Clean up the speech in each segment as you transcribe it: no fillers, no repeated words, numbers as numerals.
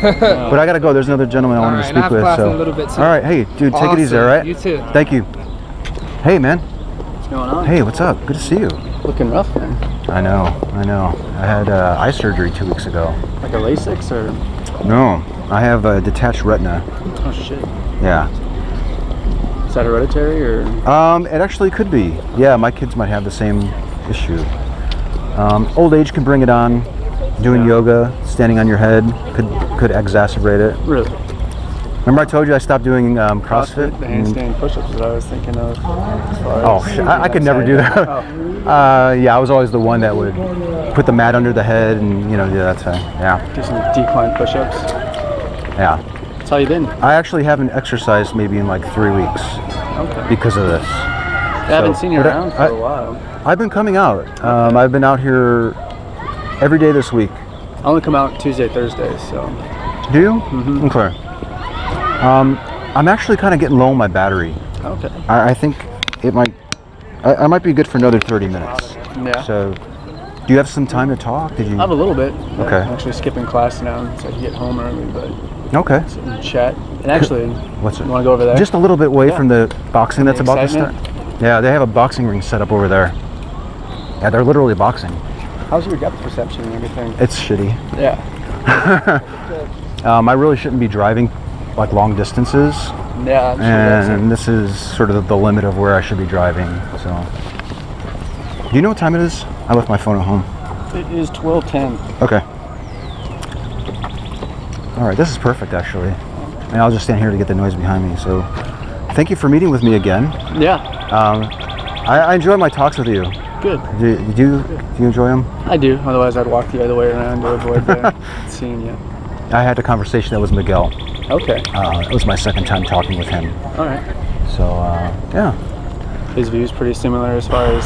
But I gotta go. There's another gentleman I wanted to speak with. So. A little bit too. All right, hey, dude, take it easy, all right? You too. Thank you. Hey, man. What's going on? Hey, what's up? Good to see you. Looking rough, man. I know. I had eye surgery 2 weeks ago. Like a LASIK or? No, I have a detached retina. Oh shit. Yeah. Is that hereditary or? It actually could be. Yeah, my kids might have the same issue. Old age can bring it on. Doing yoga, standing on your head could exacerbate it. Really? Remember I told you I stopped doing CrossFit? The handstand push-ups is what I was thinking of. Oh shit! I could never do that. Yeah, I was always the one that would put the mat under the head and do that thing. Yeah. Do some decline push-ups. Yeah. That's how you been? I actually haven't exercised maybe in like 3 weeks. Okay. Because of this. I haven't seen you around for a while. I've been coming out. I've been out here every day this week. I only come out Tuesday, Thursday, so. Do you? Mm-hmm. Okay. I'm actually kind of getting low on my battery. Okay. I think it might. I might be good for another 30 minutes. Yeah. So, do you have some time to talk? Did you? I have a little bit. Okay. I'm actually skipping class now, so I can get home early, but. Okay. Sit and chat. And actually, what's it? You want to go over there? Just a little bit away from the boxing that's about to excitement? start. Yeah, they have a boxing ring set up over there. Yeah, they're literally boxing. How's your depth perception and everything? It's shitty. Yeah. I really shouldn't be driving like long distances. Yeah, I'm sure and this is sort of the limit of where I should be driving. So, do you know what time it is? I left my phone at home. It is 12:10. Okay. All right, this is perfect actually. And I'll just stand here to get the noise behind me. So, thank you for meeting with me again. Yeah. I enjoy my talks with you. Good. Do you enjoy them? I do. Otherwise, I'd walk the other way around to avoid seeing you. I had a conversation that was Miguel. Okay. It was my second time talking with him. All right. So, yeah. His views pretty similar as far as?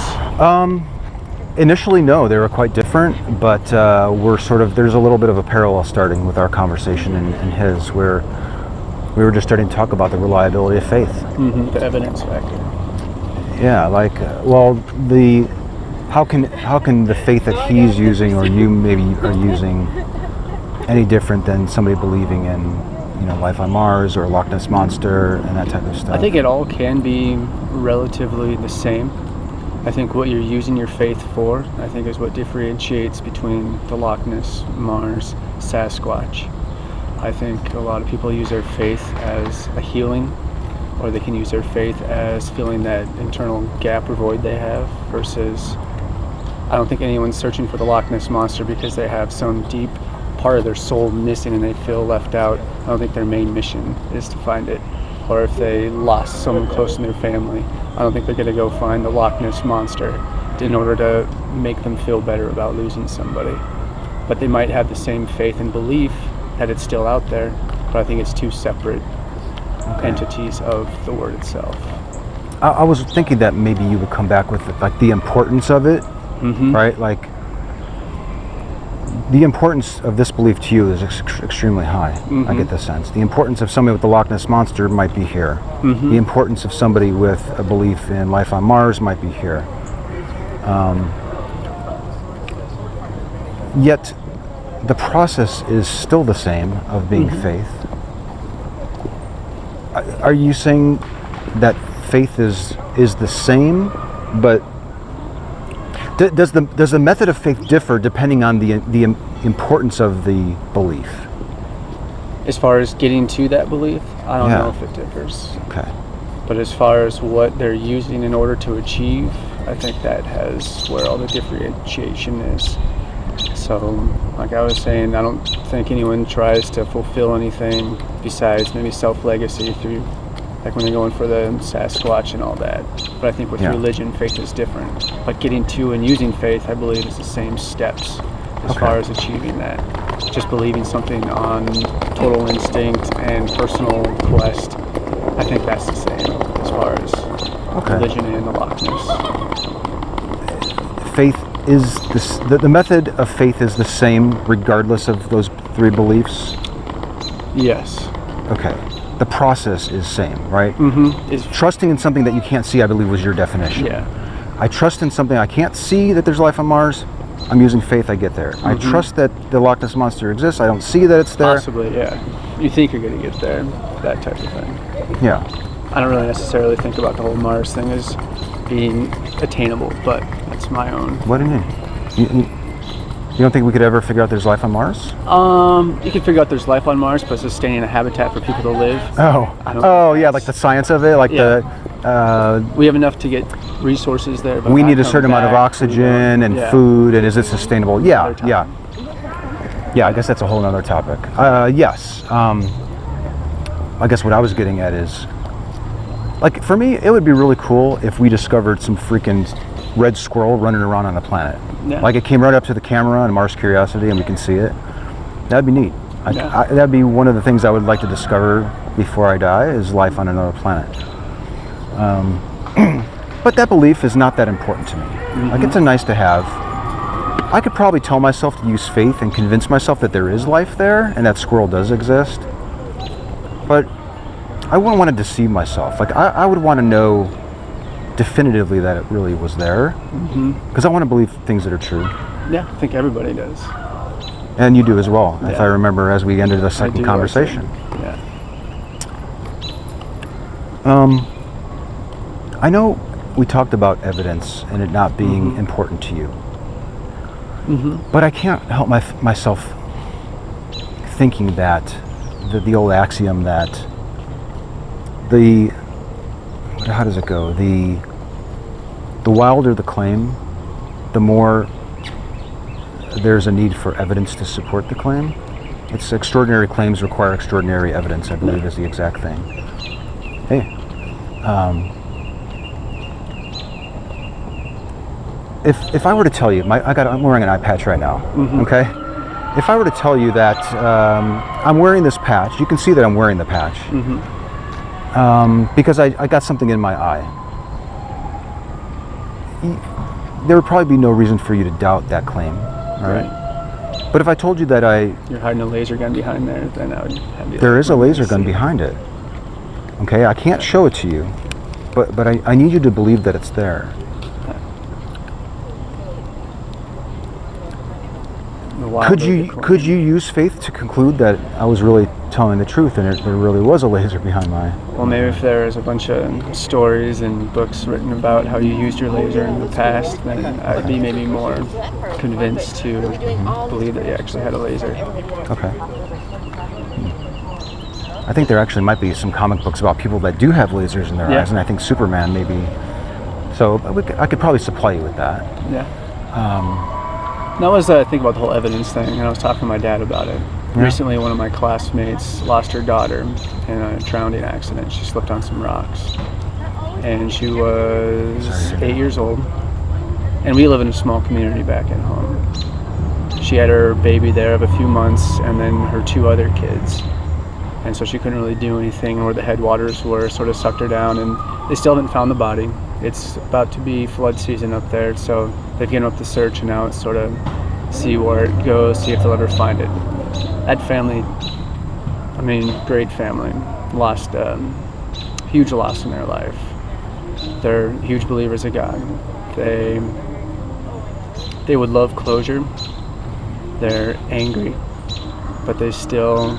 Initially, no, they were quite different, but there's a little bit of a parallel starting with our conversation and his, where we were just starting to talk about the reliability of faith. Mm-hmm. The evidence factor. Yeah, like, how can the faith that he's using or you maybe are using any different than somebody believing in life on Mars or Loch Ness Monster and that type of stuff? I think it all can be relatively the same. I think what you're using your faith for, I think, is what differentiates between the Loch Ness, Mars, Sasquatch. I think a lot of people use their faith as a healing, or they can use their faith as filling that internal gap or void they have, versus I don't think anyone's searching for the Loch Ness Monster because they have some deep part of their soul missing and they feel left out. I don't think their main mission is to find it. Or if they lost someone close in their family, I don't think they're going to go find the Loch Ness Monster in order to make them feel better about losing somebody. But they might have the same faith and belief that it's still out there, but I think it's two separate entities of the word itself. I was thinking that maybe you would come back with like the importance of it, right? Like, the importance of this belief to you is extremely high. I get the sense. The importance of somebody with the Loch Ness Monster might be here. The importance of somebody with a belief in life on Mars might be here. Yet, the process is still the same of being faith. Are you saying that faith is the same, but does the method of faith differ depending on the importance of the belief? As far as getting to that belief, I don't know if it differs. Okay. But as far as what they're using in order to achieve, I think that has where all the differentiation is. So, like I was saying, I don't think anyone tries to fulfill anything besides maybe self-legacy through, like when they're going for the Sasquatch and all that. But I think with religion, faith is different. But getting to and using faith, I believe, is the same steps as far as achieving that. Just believing something on total instinct and personal quest, I think that's the same as far as religion and the Loch Ness. Faith is the method of faith is the same regardless of those three beliefs? Yes. Okay. The process is same, right? Is trusting in something that you can't see, I believe, was your definition. Yeah. I trust in something I can't see that there's life on Mars. I'm using faith, I get there. I trust that the Loch Ness Monster exists. I don't see that it's there. Possibly, yeah. You think you're going to get there, that type of thing. Yeah. I don't really necessarily think about the whole Mars thing as being attainable, but that's my own. What do you mean? You don't think we could ever figure out there's life on Mars? You can figure out there's life on Mars, but sustaining a habitat for people to live. Oh, yeah, like the science of it, like we have enough to get resources there. But we need a certain amount of oxygen and food, and is it sustainable? Yeah. I guess that's a whole other topic. Yes. I guess what I was getting at is, like, for me, it would be really cool if we discovered some freaking red squirrel running around on the planet. Yeah. Like it came right up to the camera on Mars Curiosity and we can see it. That'd be neat. That'd be one of the things I would like to discover before I die, is life on another planet. But that belief is not that important to me. Like, it's a nice to have. I could probably tell myself to use faith and convince myself that there is life there and that squirrel does exist. But I wouldn't want to deceive myself. Like, I would want to know definitively that it really was there, because I want to believe things that are true. Yeah, I think everybody does. And you do as well, if I remember, as we ended the second conversation. Yeah. I know we talked about evidence and it not being important to you, but I can't help myself thinking that the old axiom that how does it go? The wilder the claim, the more there's a need for evidence to support the claim. It's extraordinary claims require extraordinary evidence, I believe, is the exact thing. Hey, if I were to tell you, I'm wearing an eye patch right now. Okay, if I were to tell you that I'm wearing this patch, you can see that I'm wearing the patch. Because I got something in my eye. There would probably be no reason for you to doubt that claim, right? But if I told you that you're hiding a laser gun behind there, then I would have you. There is a laser gun behind it. Okay, I can't show it to you, but I need you to believe that it's there. Could you use faith to conclude that I was really telling the truth and there really was a laser behind my eye? Well, maybe if there was a bunch of stories and books written about how you used your laser in the past, then I'd be maybe more convinced to believe that you actually had a laser. Okay. I think there actually might be some comic books about people that do have lasers in their eyes, and I think Superman maybe. So I could probably supply you with that. Yeah. That was the thing about the whole evidence thing, and I was talking to my dad about it. Yeah. Recently, one of my classmates lost her daughter in a drowning accident. She slipped on some rocks, and she was 8 years old. And we live in a small community back at home. She had her baby there of a few months, and then her 2 other kids. And so she couldn't really do anything where the headwaters were, sort of sucked her down, and they still haven't found the body. It's about to be flood season up there, so they've given up the search, and now it's sort of see where it goes, see if they'll ever find it. That family, I mean, great family, lost huge loss in their life. They're huge believers of God. They would love closure. They're angry, but they still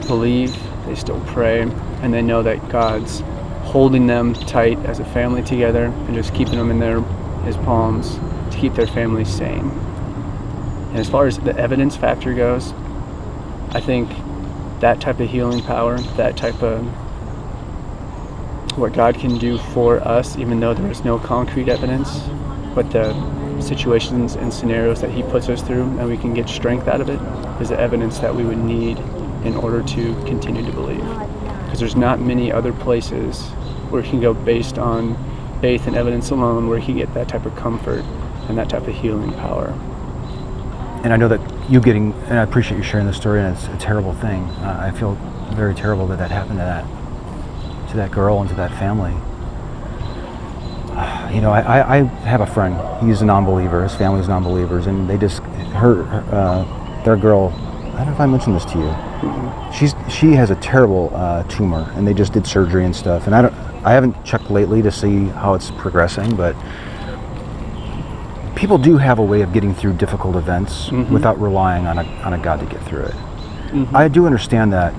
believe, they still pray, and they know that God's holding them tight as a family together and just keeping them in his palms to keep their family sane. And as far as the evidence factor goes, I think that type of healing power, that type of what God can do for us, even though there is no concrete evidence, but the situations and scenarios that he puts us through and we can get strength out of it, is the evidence that we would need in order to continue to believe. Because there's not many other places where you can go based on faith and evidence alone where you can get that type of comfort and that type of healing power. And I know that and I appreciate you sharing this story, and it's a terrible thing. I feel very terrible that happened to that girl and to that family. You know, I have a friend. He's a non-believer. His family's non-believers, and they just their girl. I don't know if I mentioned this to you. She has a terrible tumor, and they just did surgery and stuff. And I haven't checked lately to see how it's progressing, but people do have a way of getting through difficult events Mm-hmm. without relying on a God to get through it. Mm-hmm. I do understand that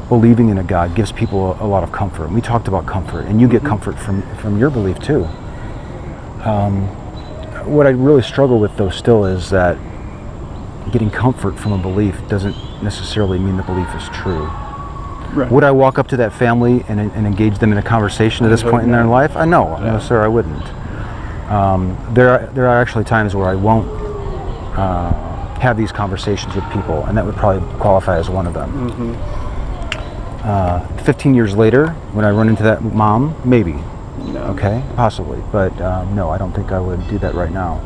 believing in a God gives people a lot of comfort. We talked about comfort, and you get Mm-hmm. comfort from your belief too. What I really struggle with though still is that getting comfort from a belief doesn't necessarily mean the belief is true. Right. Would I walk up to that family and engage them in a conversation at this point in their life? No, Yeah. sir, I wouldn't. There are actually times where I won't have these conversations with people, and that would probably qualify as one of them. Mm-hmm. 15 years later, when I run into that mom, maybe, No. okay, possibly, but no, I don't think I would do that right now.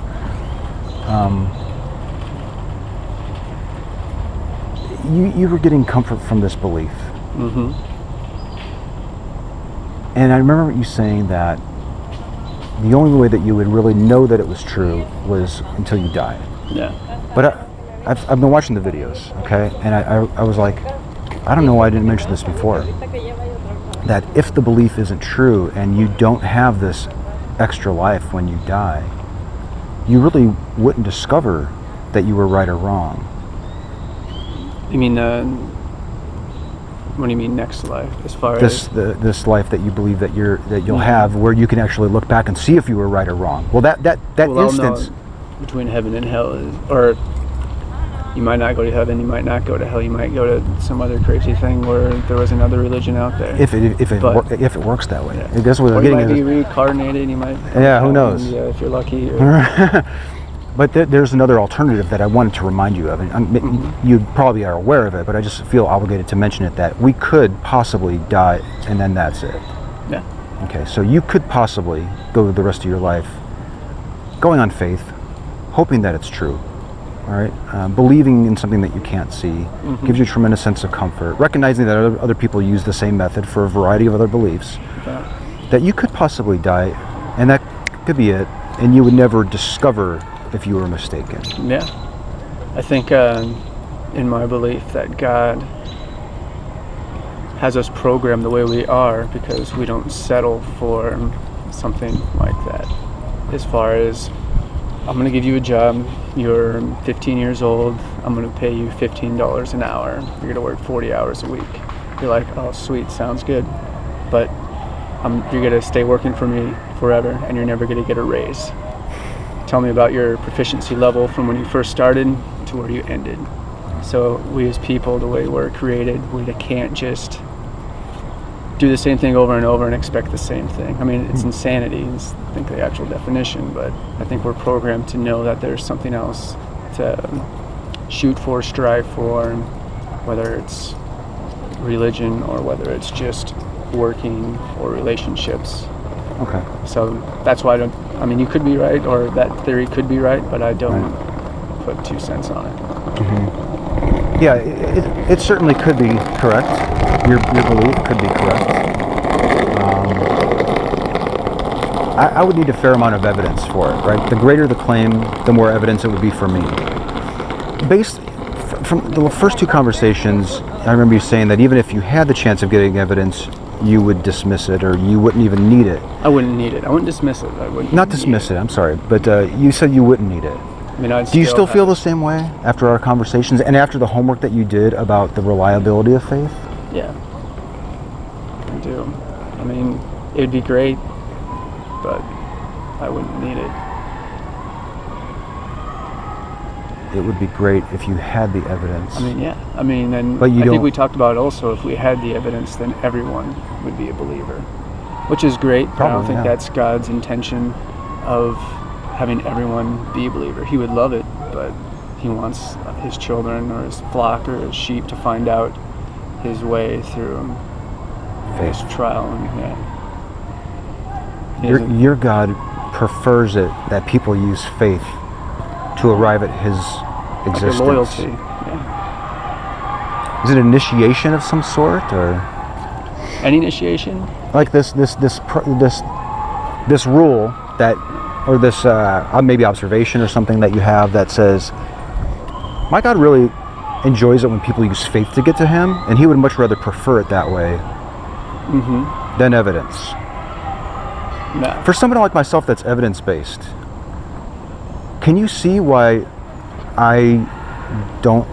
You were getting comfort from this belief. Mm-hmm. And I remember you saying that the only way that you would really know that it was true was until you died. Yeah. But I've been watching the videos, okay? And I was like, I don't know why I didn't mention this before. That if the belief isn't true and you don't have this extra life when you die, you really wouldn't discover that you were right or wrong. You mean what do you mean next life? As far This as this life that you believe that you'll have, where you can actually look back and see if you were right or wrong. Well, that well, I'll instance. know between heaven and hell is, or you might not go to heaven, you might not go to hell, you might go to some other crazy thing where there was another religion out there. If it works that way, I guess what I'm or you getting might be is. reincarnated, you might. Yeah, who knows? Yeah, if you're lucky. Or, But there's another alternative that I wanted to remind you of, and you probably are aware of it, but I just feel obligated to mention it, that we could possibly die and then that's it. yeah. Okay, so you could possibly go the rest of your life going on faith, hoping that it's true, all right? Believing in something that you can't see gives you a tremendous sense of comfort, recognizing that other people use the same method for a variety of other beliefs, Yeah. that you could possibly die, and that could be it, and you would never discover if you were mistaken. Yeah. I think in my belief that God has us programmed the way we are because we don't settle for something like that. As far as, I'm going to give you a job, you're 15 years old, I'm going to pay you $15 an hour, you're going to work 40 hours a week. You're like, oh sweet, sounds good, but you're going to stay working for me forever and you're never going to get a raise. Tell me about your proficiency level from when you first started to where you ended. So we as people, the way we're created, we can't just do the same thing over and over and expect the same thing. I mean, it's insanity, is I think the actual definition, but I think we're programmed to know that there's something else to shoot for, strive for, whether it's religion or whether it's just working or relationships. Okay. So that's why I mean, you could be right, or that theory could be right, but I don't put 2 cents on it. Mm-hmm. Yeah, it certainly could be correct. Your belief could be correct. I would need a fair amount of evidence for it, right? The greater the claim, the more evidence it would be for me. Based from the first 2 conversations, I remember you saying that even if you had the chance of getting evidence, you would dismiss it, or you wouldn't even need it. I wouldn't need it. I wouldn't dismiss it. I wouldn't. Not dismiss it, I'm sorry, but you said you wouldn't need it. I mean, Do you still feel the same way after our conversations and after the homework that you did about the reliability of faith? Yeah, I do. I mean, it'd be great, but I wouldn't need it. It would be great if you had the evidence. I mean, yeah. I mean, and But you I think don't- we talked about also, if we had the evidence, then everyone would be a believer, which is great. But I don't Probably, think yeah. that's God's intention of having everyone be a believer. He would love it, but he wants his children or his flock or his sheep to find out his way through his Faith. trial. And He doesn't- Your God prefers it that people use faith to arrive at his like existence. a loyalty. Yeah. Is it initiation of some sort, or Any initiation? like this rule that, or this maybe observation or something that you have that says, my God really enjoys it when people use faith to get to him, and he would much rather prefer it that way than evidence. No. For someone like myself that's evidence-based, Can you see why I don't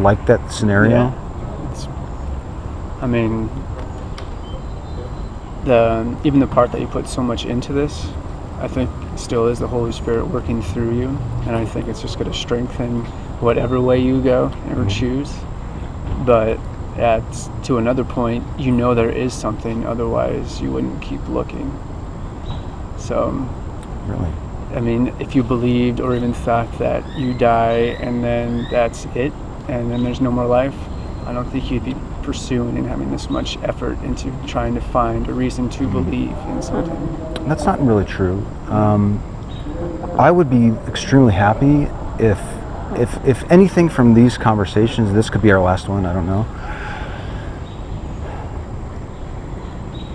like that scenario? Yeah. I mean, even the part that you put so much into this, I think still is the Holy Spirit working through you, and I think it's just going to strengthen whatever way you go or choose. But to another point, you know there is something, otherwise you wouldn't keep looking. So, Really? I mean, if you believed or even thought that you die and then that's it, and then there's no more life, I don't think you'd be pursuing and having this much effort into trying to find a reason to believe in something. That's not really true. I would be extremely happy if anything from these conversations, this could be our last one, I don't know,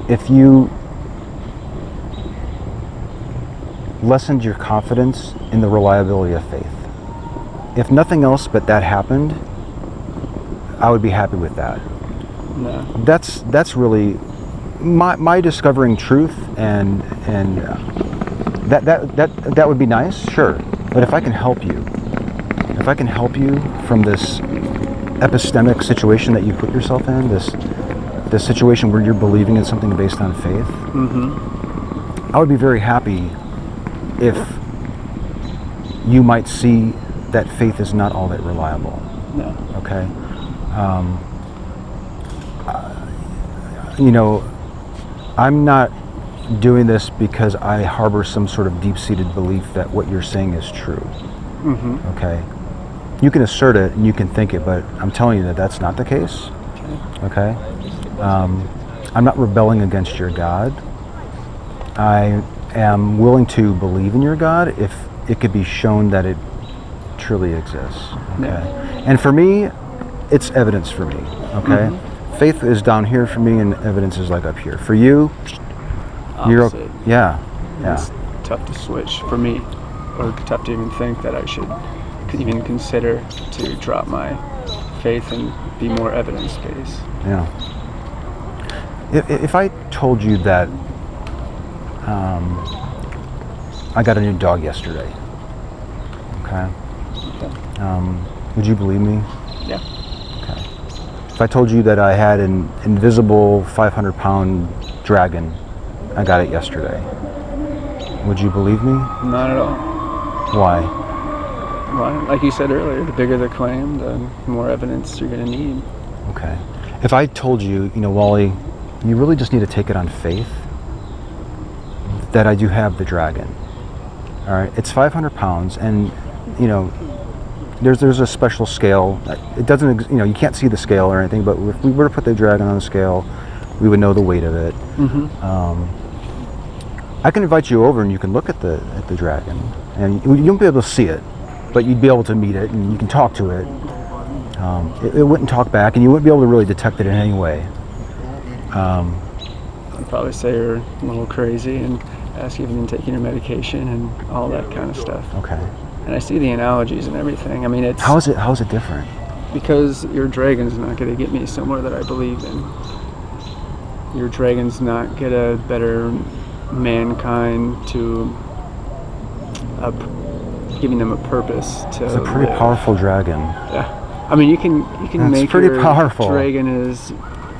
if you lessened your confidence in the reliability of faith. If nothing else but that happened, I would be happy with that. No. That's really my discovering truth, and that would be nice, sure. But if I can help you from this epistemic situation that you put yourself in, this situation where you're believing in something based on faith, I would be very happy if you might see that faith is not all that reliable. No. Okay? You know, I'm not doing this because I harbor some sort of deep-seated belief that what you're saying is true. Okay? You can assert it and you can think it, but I'm telling you that that's not the case. Okay? I'm not rebelling against your God. I am willing to believe in your God if it could be shown that it truly exists. Okay? Yeah. And for me, it's evidence for me. Okay? Faith is down here for me, and evidence is like up here. For you, you're Opposite. Yeah. It's tough to switch for me, or tough to even think that I should even consider to drop my faith and be more evidence-based. Yeah. If I told you that I got a new dog yesterday, okay? Would you believe me? Yeah. Okay. If I told you that I had an invisible 500-pound dragon, I got it yesterday, would you believe me? Not at all. Why? Well, like you said earlier, the bigger the claim, the more evidence you're going to need. Okay. If I told you, Wally, you really just need to take it on faith that I do have the dragon. All right, it's 500 pounds, and there's a special scale. It doesn't, you can't see the scale or anything, but if we were to put the dragon on the scale, we would know the weight of it. I can invite you over and you can look at the dragon, and you won't be able to see it, but you'd be able to meet it and you can talk to it. It wouldn't talk back, and you wouldn't be able to really detect it in any way. I'd probably say you're a little crazy and ask you if you've been taking your medication and all that kind of stuff. Okay. And I see the analogies and everything. I mean, it's... How is it different? Because your dragon's not going to get me somewhere that I believe in. Your dragon's not going to better mankind to giving them a purpose to It's a pretty live. powerful dragon. Yeah. I mean, you can It's pretty your powerful. dragon is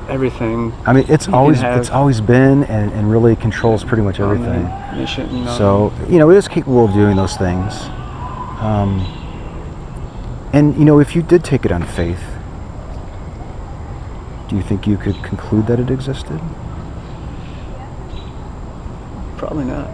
everything. I mean, it's always been and really controls pretty much everything. Mission, so it is capable of doing those things. And if you did take it on faith, do you think you could conclude that it existed? Probably not.